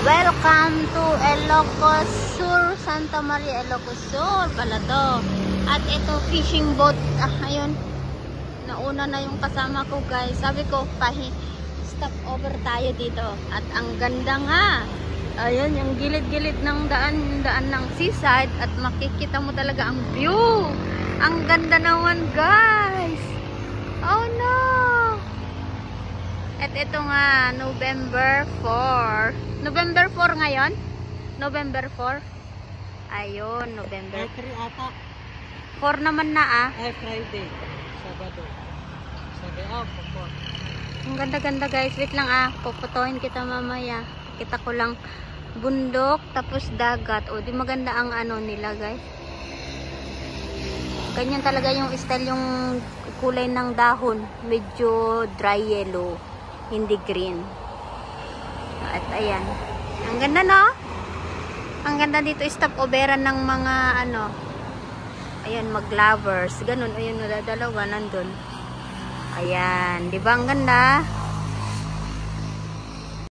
Welcome to Ilocos Sur, Santa Maria, Ilocos Sur pala to. At ito, fishing boat. Ayun. Nauna na yung kasama ko, guys. Sabi ko, stop over tayo dito. At ang ganda nga. Ayun, yung gilid-gilid ng daan ng seaside. At makikita mo talaga ang view. Ang ganda naman, guys. Oh no! At ito nga, November 4. November 4 ngayon? November 4? Ayun, November 3 ata. 4 naman na Friday. Sabado. Sabi po. Ang ganda-ganda, guys. Wait lang puputohin kita mamaya. Kita ko lang bundok, tapos dagat. O, di maganda ang ano nila, guys. Ganyan talaga yung style, yung kulay ng dahon. Medyo dry yellow. Hindi green. At ayan. Ang ganda, no? Ang ganda dito, stop-overan ng mga ano. Ayan, mag-lovers. Ganun. Ayun, dalawa nandun. Ayan. Di ba ang ganda?